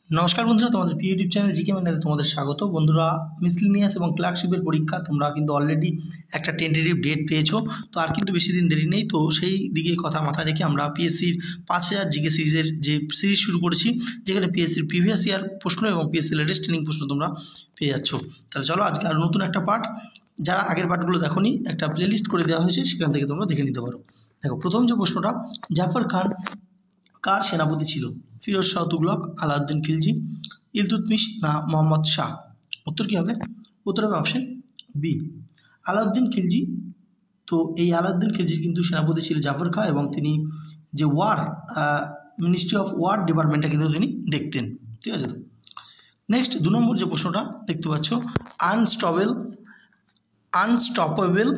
নমস্কার বন্ধুরা, তোমাদের প্রিয় ইউটিউব চ্যানেল জিকে ম্যানেতে তোমাদের স্বাগত। বন্ধুরা, মিসলিনিয়াস এবং ক্লার্কশিপের পরীক্ষা তোমরা কিন্তু অলরেডি একটা টেন্টেটিভ ডেট পেয়েছো, তো আর কিন্তু বেশি দিন দেরি নেই। তো সেই দিকে কথা মাথায় রেখে আমরা পিএসসির 5000 জিকে সিরিজের যে সিরিজ শুরু করেছি, যেখানে পিএসসির প্রিভিয়াস ইয়ার প্রশ্ন এবং পিএসসি লেটেস্ট ট্রেনিং প্রশ্ন তোমরা পেয়ে যাচ্ছ। তাহলে চলো আজকে আরও নতুন একটা পার্ট, যারা আগের পার্টগুলো দেখোনি একটা প্লেলিস্ট করে দেওয়া হয়েছে, সেখান থেকে তোমরা দেখে নিতে পারো। দেখো, প্রথম যে প্রশ্নটা, জাফর খান কার সেনাপতি ছিল? ফিরোজ শাহ তুগলক, আলাউদ্দিন খিলজি, ইলতুৎমিশ না মোহাম্মদ শাহ? উত্তর কী হবে? উত্তর হবে অপশন বি, আলাউদ্দিন খিলজি। তো এই আলাউদ্দিন খিলজির কিন্তু সেনাপতি ছিল জাফর খাঁ, এবং তিনি যে মিনিস্ট্রি অফ ওয়ার ডিপার্টমেন্টটা কিন্তু তিনি দেখতেন। ঠিক আছে? তো নেক্সট 2 নম্বর যে প্রশ্নটা দেখতে পাচ্ছ, unstoppable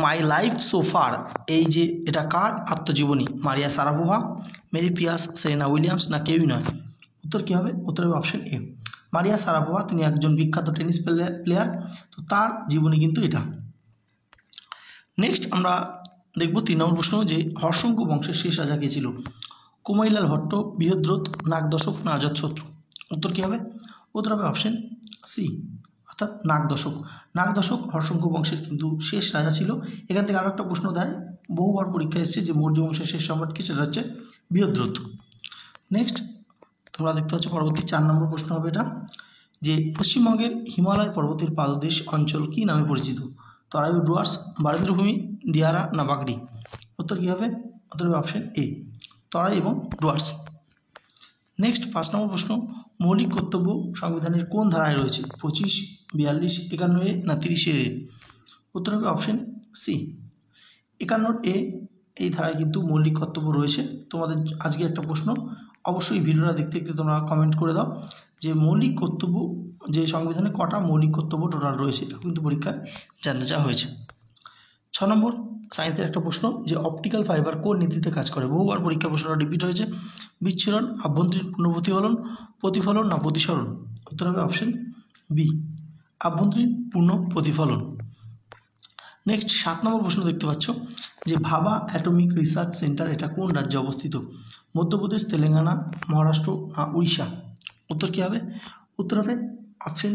my life so far, এই যে এটা কার আত্মজীবনী? মারিয়া সারাপোভা, মেরি পিয়াস, সেরেনা উইলিয়ামস না কেউই নয়? উত্তর কী হবে? উত্তর হবে অপশন এ, মারিয়া সারাপোভা। তিনি একজন বিখ্যাত টেনিস প্লেয়ার, তো তার জীবনী কিন্তু এটা। নেক্সট আমরা দেখব 3 নম্বর প্রশ্ন, যে হর্ষঙ্ক বংশের শেষ রাজা কে ছিল? কুমাইলাল ভট্ট, বৃহদ্রথ, নাগদশক না অজাতশত্রু? উত্তর কী হবে? উত্তর হবে অপশন সি, অর্থাৎ নাগদশক। নাগদশক হর্ষঙ্ক বংশের কিন্তু শেষ রাজা ছিল। এখান থেকে আরও একটা প্রশ্ন দেয়, বহুবার পরীক্ষা এসেছে, যে মৌর্য বংশের শেষ সম্রাট কি? সেটা হচ্ছে বৃহদ্রথ। নেক্সট তোমরা দেখতে পাচ্ছ পরবর্তী 4 নম্বর প্রশ্ন হবে এটা, যে পশ্চিমবঙ্গের হিমালয় পর্বতের পাদদেশ অঞ্চল কি নামে পরিচিত? তরাই ডুয়ার্স, বারেন্দ্রভূমি, দিয়ারা না বাগড়ি? উত্তর কী হবে? উত্তর হবে অপশন এ, তরাই এবং ডুয়ার্স। নেক্সট 5 নম্বর প্রশ্ন, মৌলিক কর্তব্য সংবিধানের কোন ধারায় রয়েছে? 25, 42, 51 এ না 30 এ? উত্তর হবে অপশন সি, 51 এ এই ধারায় কিন্তু মৌলিক কর্তব্য রয়েছে। তোমাদের আজকে একটা প্রশ্ন, অবশ্যই ভিডিওটা দেখতে দেখতে তোমরা কমেন্ট করে দাও যে মৌলিক কর্তব্য, যে সংবিধানে কটা মৌলিক কর্তব্য টোটাল রয়েছে, এটা কিন্তু পরীক্ষায় জানতে চাওয়া হয়েছে। 6 নম্বর সায়েন্সের একটা প্রশ্ন, যে অপটিক্যাল ফাইবার কোন নীতিতে কাজ করে? বহুবার পরীক্ষা প্রশ্নটা রিপিট হয়েছে। বিচ্ছুরণ, আভ্যন্তরীণ পুনঃপ্রতিফলন, প্রতিফলন না প্রতিসরণ? উত্তর হবে অপশন বি, আভ্যন্তরীণ পূর্ণ প্রতিফলন। নেক্সট 7 নম্বর প্রশ্ন দেখতে পাচ্ছ, যে ভাবা অ্যাটমিক রিসার্চ সেন্টার এটা কোন রাজ্যে অবস্থিত? মধ্যপ্রদেশ, তেলেঙ্গানা, মহারাষ্ট্র না উড়িষ্যা? উত্তর কী হবে? উত্তর হবে অপশন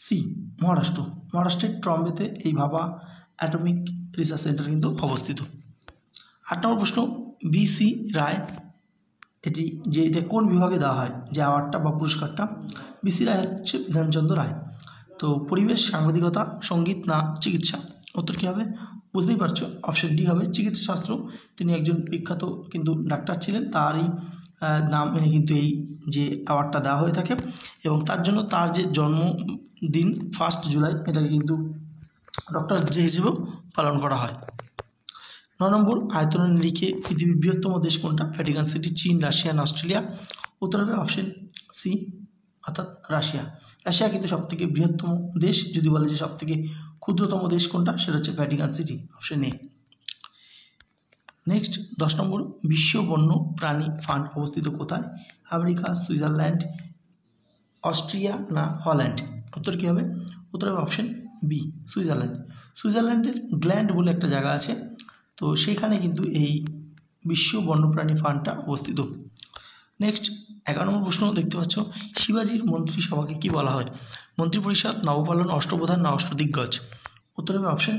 সি, মহারাষ্ট্র। মহারাষ্ট্রের ট্রম্বেতে এই ভাবা অ্যাটমিক রিসার্চ সেন্টার কিন্তু অবস্থিত। 8 নম্বর প্রশ্ন, বিসি রায়, এটা কোন বিভাগে দেওয়া হয়, যে অ্যাওয়ার্ডটা বা পুরস্কারটা? বিসি রায় হচ্ছে বিধানচন্দ্র রায়। তো পরিবেশ, সাংবাদিকতা, সঙ্গীত না চিকিৎসা? উত্তর কী হবে? বুঝতেই পারছো, অপশন ডি হবে চিকিৎসা শাস্ত্র। তিনি একজন বিখ্যাত কিন্তু ডাক্তার ছিলেন, তারই নামে কিন্তু এই যে অ্যাওয়ার্ডটা দেওয়া হয়ে থাকে, এবং তার জন্য তার যে জন্মদিন 1 জুলাই, এটাকে কিন্তু ডক্টর ডে হিসেবেও পালন করা হয়। 9 নম্বর, আয়তনের নিরিখে পৃথিবীর বৃহত্তম দেশ কোনটা? ভ্যাটিকান সিটি, চীন, রাশিয়া না অস্ট্রেলিয়া? উত্তর হবে অপশন সি, অর্থাৎ রাশিয়া। রাশিয়া কিন্তু সবথেকে বৃহত্তম দেশ। যদি বলে যে সবথেকে ক্ষুদ্রতম দেশ কোনটা, সেটা হচ্ছে Vatican city, option A. Next 10 নম্বর, বিশ্ব বন্য প্রাণী ফান্ড অবস্থিত কোথায়? আমেরিকা, সুইজারল্যান্ড, অস্ট্রিয়া না হল্যান্ড? উত্তর কী হবে? উত্তর হবে অপশন বি, সুইজারল্যান্ড। সুইজারল্যান্ডের গ্ল্যান্ড বলে একটা জায়গা আছে, তো সেখানে কিন্তু এই বিশ্ব বন্যপ্রাণী ফান্ডটা অবস্থিত। নেক্সট 11 নম্বর প্রশ্ন দেখতে পাচ্ছ, শিবাজির মন্ত্রিসভাকে কি বলা হয়? মন্ত্রিপরিষদ, নবপালন, অষ্টপ্রধান না অষ্টদিগ্গজ? উত্তর হবে অপশন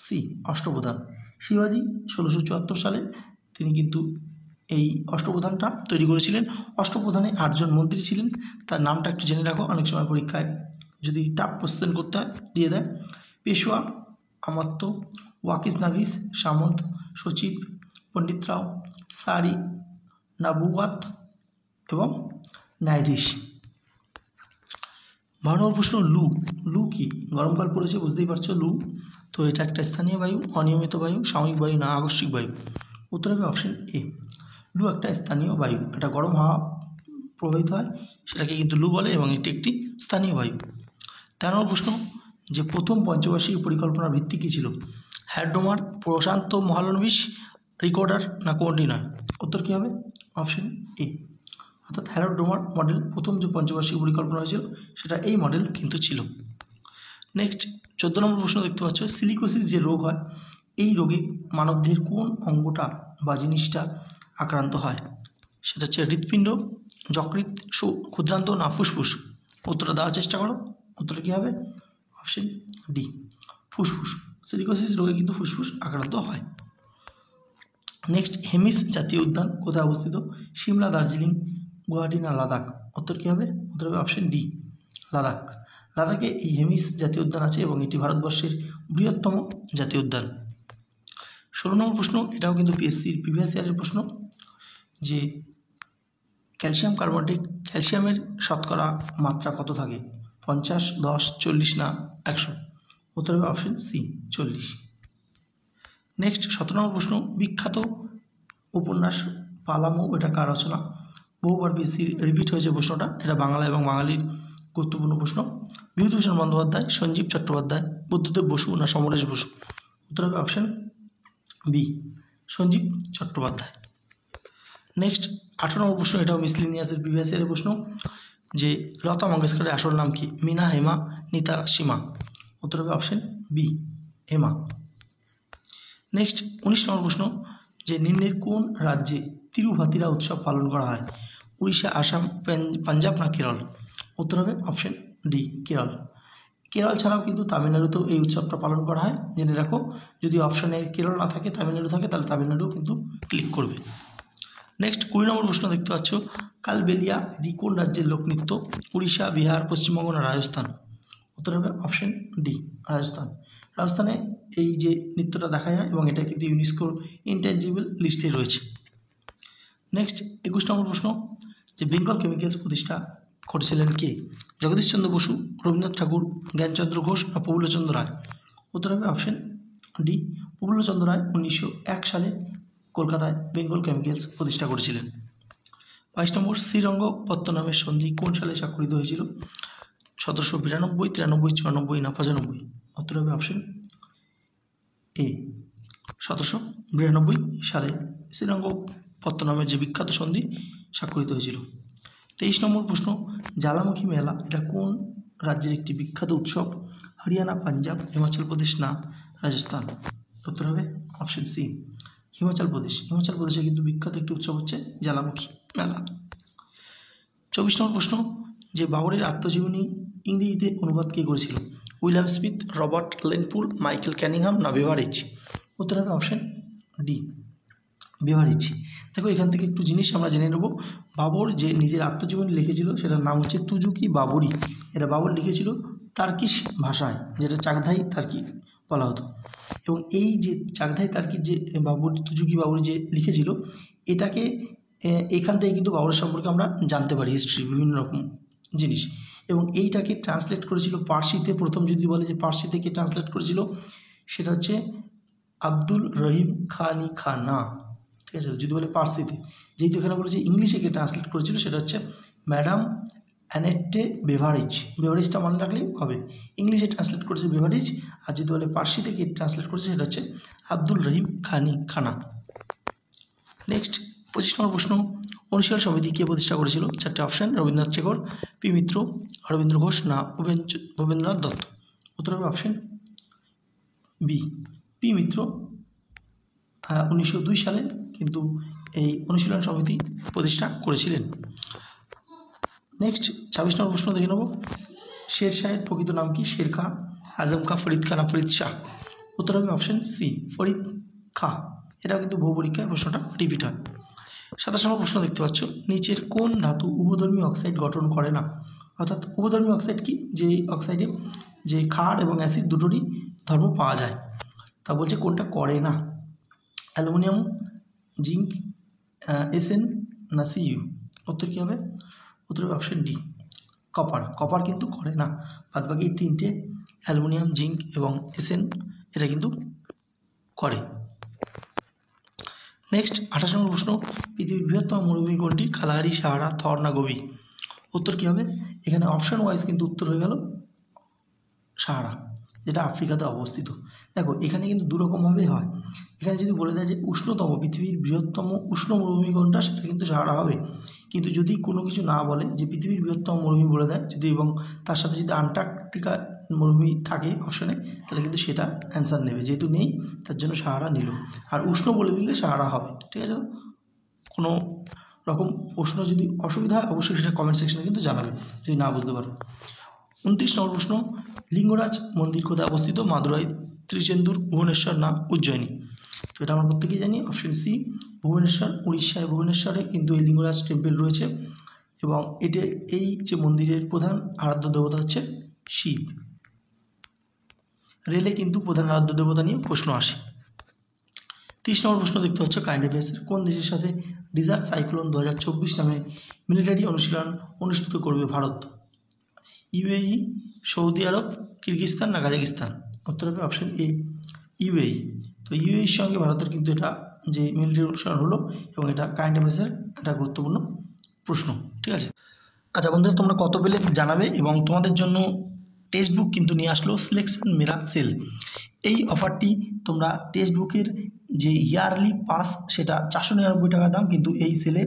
সি, অষ্টপ্রধান। শিবাজি 1674 সালে তিনি কিন্তু এই অষ্টপ্রধানটা তৈরি করেছিলেন। অষ্টপ্রধানে 8 জন মন্ত্রী ছিলেন। তার নামটা একটু জেনে রাখো, অনেক সময় পরীক্ষায় যদি টাফ কোশ্চেন করতে হয় দিয়ে দেয়। পেশোয়া, আমাত্য, ওয়াকিস নাভিস, সামন্ত, সচিব, পণ্ডিত রাও, সারি, নাবুয়াত এবং ন্যায়াধীশ। 12 নম্বর প্রশ্ন, লু কি? গরমকাল পড়েছে, বুঝতেই পারছো লু। তো এটা একটা স্থানীয় বায়ু, অনিয়মিত বায়ু, সাময়িক বায়ু না আকস্মিক বায়ু? উত্তর হবে অপশন এ, লু একটা স্থানীয় বায়ু। এটা গরম হাওয়া প্রবাহিত হয়, সেটাকে কিন্তু লু বলে, এবং এটি একটি স্থানীয় বায়ু। 13 নম্বর প্রশ্ন, যে প্রথম পঞ্চবার্ষিক পরিকল্পনার ভিত্তি কী ছিল? হ্যাড্রোমার, প্রশান্ত মহালনবিশ, রিকর্ডার না কোনটি নয়? উত্তর কী হবে? অপশন এ, অর্থাৎ হ্যারোড্রোমার মডেল। প্রথম যে পঞ্চবার্ষিক পরিকল্পনা হয়েছিল সেটা এই মডেল কিন্তু ছিল। নেক্সট 14 নম্বর প্রশ্ন দেখতে পাচ্ছ, সিলিকোসিস যে রোগ হয়, এই রোগে মানবদেহের কোন অঙ্গটা বা জিনিসটা আক্রান্ত হয়? সেটা হচ্ছে হৃৎপিণ্ড, যকৃৎ ক্ষুদ্রান্ত না ফুসফুস? উত্তরটা দেওয়ার চেষ্টা করো। উত্তরটা কী হবে? অপশন ডি, ফুসফুস। সিলিকোসিস রোগে কিন্তু ফুসফুস আক্রান্ত হয়। নেক্সট, হেমিস জাতীয় উদ্যান কোথায় অবস্থিত? সিমলা, দার্জিলিং, গুয়াহাটি না লাদাখ? উত্তর কী হবে? উত্তর হবে অপশন ডি, লাদাখ। লাদাখে এই হেমিস জাতীয় উদ্যান আছে এবং এটি ভারতবর্ষের বৃহত্তম জাতীয় উদ্যান। 16 নম্বর প্রশ্ন, এটাও কিন্তু পিএসসির প্রিভিয়াস ইয়ারের প্রশ্ন, যে ক্যালসিয়াম কার্বনেটে ক্যালসিয়ামের শতকরা মাত্রা কত থাকে? 50, 10, 40 না 100? উত্তর হবে অপশন সি, 40। নেক্সট 17 নম্বর প্রশ্ন, বিখ্যাত উপন্যাস পালামৌ, এটা কার রচনা? বহুবার বেশি রিপিট হয়েছে প্রশ্নটা, এটা বাংলা এবং বাঙালির গুরুত্বপূর্ণ প্রশ্ন। বিভূতিভূষণ বন্দ্যোপাধ্যায়, সঞ্জীব চট্টোপাধ্যায়, বুদ্ধদেব বসু না সমরেশ বসু? উত্তর হবে option B, Sanjib Chattopadhyay. Next 18 নম্বর প্রশ্ন, এটাও মিসলিনিয়াসের প্রিভিয়াস ইয়ারের প্রশ্ন, যে লতা মঙ্গেশকরের আসল নাম কি? মিনা, হেমা, নিতা, সীমা? উত্তর হবে অপশন বি, হেমা। নেক্সট 19 নম্বর প্রশ্ন, যে নিম্নের কোন রাজ্যে তিরুভাতিরা উৎসব পালন করা হয়? উড়িষ্যা, আসাম, পাঞ্জাব না কেরল? উত্তর হবে অপশন ডি, কেরল। কেরল ছাড়াও কিন্তু তামিলনাড়ুতেও এই উৎসবটা পালন করা হয়, জেনে রাখো। যদি অপশানে কেরল না থাকে, তামিলনাড়ু থাকে, তাহলে তামিলনাড়ুও কিন্তু ক্লিক করবে। নেক্সট 20 নম্বর প্রশ্ন দেখতে পাচ্ছ, কালবেলিয়া এটি কোন রাজ্যের লোকনৃত্য? উড়িষ্যা, বিহার, পশ্চিমবঙ্গ না রাজস্থান? উত্তর হবে অপশন ডি, রাজস্থান। রাজস্থানে এই যে নৃত্যটা দেখা যায় এবং এটা কিন্তু ইউনেস্কোর ইনট্যাঞ্জিবল লিস্টে রয়েছে। নেক্সট 21 নম্বর প্রশ্ন, যে বেঙ্গল কেমিক্যালস প্রতিষ্ঠা করেছিলেন কে? জগদীশচন্দ্র বসু, রবীন্দ্রনাথ ঠাকুর, জ্ঞানচন্দ্র ঘোষ না প্রফুল্লচন্দ্র রায়? উত্তর হবে অপশন ডি, প্রফুল্লচন্দ্র রায় 1901 সালে কলকাতায় বেঙ্গল কেমিক্যালস প্রতিষ্ঠা করেছিলেন। 22 নম্বর, শ্রীরঙ্গপত্তনমের সন্ধি কোন সালে স্বাক্ষরিত হয়েছিল? 1792, 93, 94 না 95? উত্তর হবে অপশন এ, 1792 সালে শ্রীরঙ্গপত্তনমের যে বিখ্যাত সন্ধি স্বাক্ষরিত হয়েছিল। 23 নম্বর প্রশ্ন, জ্বালামুখী মেলা এটা কোন রাজ্যের একটি বিখ্যাত উৎসব? হরিয়ানা, পাঞ্জাব, হিমাচল প্রদেশ না রাজস্থান? উত্তর হবে অপশন সি, হিমাচল প্রদেশ। হিমাচল প্রদেশে কিন্তু বিখ্যাত একটি উৎসব হচ্ছে জ্বালামুখী মেলা। 24 নম্বর প্রশ্ন, যে বাবরের আত্মজীবনী ইংরেজিতে অনুবাদ কে করেছিল? William Smith, Robert Lanepoole, Michael Cunningham না বেভারিজ? উত্তর হবে অপশন ডি, বেভারিজ। দেখো, এখান থেকে একটু জিনিস আমরা জেনে নেব। বাবর যে নিজের আত্মজীবনী লিখেছিল সেটার নাম হচ্ছে তুজুকি বাবরি। এটা বাবর লিখেছিল তার্কিশ ভাষায়, যেটা চাগধাই তার্কি বলা হতো। এবং এই যে চাগধাই তার্কি যে বাবর, তুজুকি বাবরি যে লিখেছিল, এটাকে এখান থেকে কিন্তু বাবরের সম্পর্কে আমরা জানতে পারি হিস্ট্রি, বিভিন্ন রকম জিনিস। এবং এইটাকে ট্রান্সলেট করেছিল পার্সিতে। প্রথম যদি বলে যে পার্সি থেকে ট্রান্সলেট করেছিল, সেটা হচ্ছে আব্দুল রহিম খানি খানা, ঠিক আছে। যদি বলে পার্সিতে, যেহেতু এখানে বলেছে ইংলিশে কে ট্রান্সলেট করেছিল, সেটা হচ্ছে ম্যাডাম অ্যানেটে বেভারিজ। বেভারিজটা মনে রাখলেই হবে। ইংলিশে ট্রান্সলেট করেছে বেভারিজ, আর যদি বলে পার্সি থেকে ট্রান্সলেট করেছে, সেটা হচ্ছে আব্দুল রহিম খানি খানা। নেক্সট 25 নম্বর প্রশ্ন, অনুশীলন সমিতি কে প্রতিষ্ঠা করেছিল? 4টে অপশান, রবীন্দ্রনাথ টেগোর, পি মিত্র, অরবিন্দ ঘোষ না ভবেন্দ্রনাথ দত্ত? উত্তর হবে অপশন বি, পি মিত্র। 1902 সালে কিন্তু এই অনুশীলন সমিতি প্রতিষ্ঠা করেছিলেন। নেক্সট 26 নম্বর প্রশ্ন দেখে নেব, শের শাহের প্রকৃত নাম কি? শের খাঁ, আজম খাঁ, ফরিদ খাঁ না ফরিদ শাহ? উত্তর হবে অপশন সি, ফরিদ খাঁ। এটাও কিন্তু বহু পরীক্ষায় প্রশ্নটা রিপিট হয়। 27 নম্বর প্রশ্ন দেখতে পাচ্ছ, নিচের কোন ধাতু উভধর্মী অক্সাইড গঠন করে না? অর্থাৎ উভধর্মী অক্সাইড কি? যে অক্সাইডে যে ক্ষার এবং অ্যাসিড দুটোরই ধর্ম পাওয়া যায়, তা বলছে কোনটা করে না? অ্যালুমিনিয়াম, জিঙ্ক, এসএন না সিইউ? উত্তর কী হবে? উত্তর হবে অপশন ডি, কপার। কপার কিন্তু করে না, বাদবাকি এই তিনটে অ্যালুমিনিয়াম, জিঙ্ক এবং এসএন এটা কিন্তু করে। নেক্সট 28 নম্বর প্রশ্ন, পৃথিবীর বৃহত্তম মরুভূমি কোনটি? কালাহারি, সাহারা, থর না গোবি? উত্তর কী হবে? এখানে অপশন ওয়াইজ কিন্তু উত্তর হয়ে গেল সাহারা, যেটা আফ্রিকাতে অবস্থিত। দেখো, এখানে কিন্তু দুরকমভাবে হয়। এখানে যদি বলে দেয় যে উষ্ণতম, পৃথিবীর বৃহত্তম উষ্ণ মরুভূমি কোনটা, সেটা কিন্তু সাহারা হবে। কিন্তু যদি কোনো কিছু না বলে, যে পৃথিবীর বৃহত্তম মরুভূমি বলে দেয় যদি, এবং তার সাথে যদি আন্টার্কটিকা মরুভূমি থাকে অপশানে, তাহলে কিন্তু সেটা অ্যান্সার নেবে। যেহেতু নেই, তার জন্য সাহারা নিল। আর উষ্ণ বলে দিলে সাহারা হবে, ঠিক আছে। কোনো রকম প্রশ্ন যদি অসুবিধা হয় অবশ্যই সেটা কমেন্ট সেকশনে কিন্তু জানাবে যদি না বুঝতে পারো। 29 নম্বর প্রশ্ন, লিঙ্গরাজ মন্দির কোথায় অবস্থিত? মাদুরাই, ত্রিচেন্দুর, ভুবনেশ্বর না উজ্জয়িনী? তো এটা আমরা প্রত্যেকেই জানি, অপশন সি ভুবনেশ্বর। উড়িষ্যায় ভুবনেশ্বরে কিন্তু এই লিঙ্গরাজ টেম্পল রয়েছে এবং এই যে মন্দিরের প্রধান আরাধ্য দেবতা হচ্ছে শিব। রেলে কিন্তু প্রধান আরাধ্য দেবতা নিয়ে প্রশ্ন আসে। 30 নম্বর প্রশ্ন দেখতে হচ্ছে কারেন্ট অ্যাফেয়ার্সের, কোন দেশের সাথে ডিজার্ট সাইক্লোন 2024 নামে মিলিটারি অনুশীলন অনুষ্ঠিত করবে ভারত? ইউএই, সৌদি আরব, কিরগিজস্তান না কাজাকিস্তান? উত্তর হবে অপশন এ ইউএই। তো ইউএইর সঙ্গে ভারতের কিন্তু এটা যে মিলিটারি অনুশীলন হলো এবং এটা কারেন্ট অ্যাফেয়ার্সের একটা গুরুত্বপূর্ণ প্রশ্ন। ঠিক আছে, আচ্ছা বন্ধুরা, তোমরা কত পেলে জানাবে এবং তোমাদের জন্য টেক্সট বুক কিন্তু নিয়ে আসলো সিলেকশন মেরা সেল। এই অফারটি তোমরা টেক্সট বুকের যে ইয়ারলি পাস সেটা 499 টাকা দাম, কিন্তু এই সেলে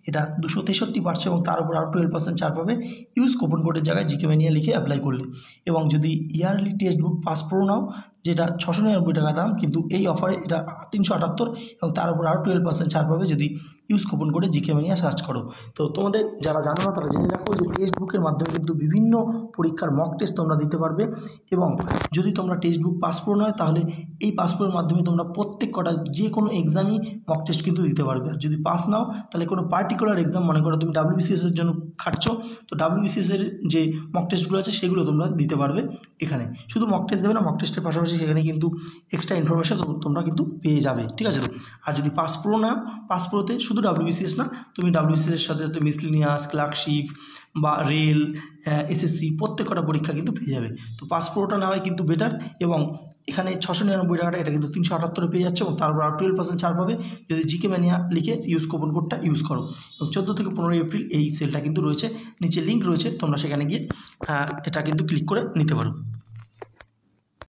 এটা 263 পাচ্ছে এবং তার উপর আরও 12% ছাড় পাবে ইউজ কুপন কোডের জায়গায় জিকে ম্যানিয়া লিখে অ্যাপ্লাই করলে। এবং যদি yearly text book pass pro now যেটা 699 টাকা দাম, কিন্তু এই অফারে এটা 378 এবং তার উপর আরও 12% ছাড় পাবে যদি ইউজ কুপন কোডে জিকে ম্যানিয়া সার্চ করো। তো তোমাদের যারা জানো না তারা জেনে রাখো যে টেক্সট বুকের মাধ্যমে কিন্তু বিভিন্ন পরীক্ষার মক টেস্ট তোমরা দিতে পারবে এবং যদি তোমরা টেক্সট বুক পাস প্রো নয় তাহলে এই পাস প্রোর মাধ্যমে তোমরা প্রত্যেক কটা যে কোনো এক্সামই মক টেস্ট কিন্তু দিতে পারবে। আর যদি পাস নাও তাহলে কোনো পার্টিকুলার এক্সাম, মনে করো তুমি ডাব্লিউবিসিএসের জন্য খাটছো, তো ডাব্লিউবিসিএসের যে মক টেস্টগুলো আছে সেগুলো তোমরা দিতে পারবে এখানে। শুধু মক টেস্ট দেবে না, মক টেস্টের পাশাপাশি সেখানে কিন্তু এক্সট্রা ইনফরমেশন তোমরা কিন্তু পেয়ে যাবে। ঠিক আছে, তো আর যদি পাস প্রো না, পাস প্রোতে শুধু ডাব্লিউবিসিএস না, তুমি ডাব্লিউবিসিএসের সাথে সাথে মিসলিনিয়াস, ক্লার্কশিপ বা রেল, এসএসসি প্রত্যেক কটা পরীক্ষা কিন্তু পেয়ে যাবে। তো পাস প্রোটা নেওয়াই কিন্তু বেটার এবং এখানে 699 টাকাটা এটা কিন্তু 378 পেয়ে যাচ্ছে এবং তারপর আর 12% ছাড় পাবে যদি জিকে ম্যানিয়া লিখে ইউজ কুপন কোডটা ইউজ করো। এবং 14 থেকে 15 এপ্রিল এই সেলটা কিন্তু রয়েছে, নিচে লিঙ্ক রয়েছে, তোমরা সেখানে গিয়ে এটা কিন্তু ক্লিক করে নিতে পারো।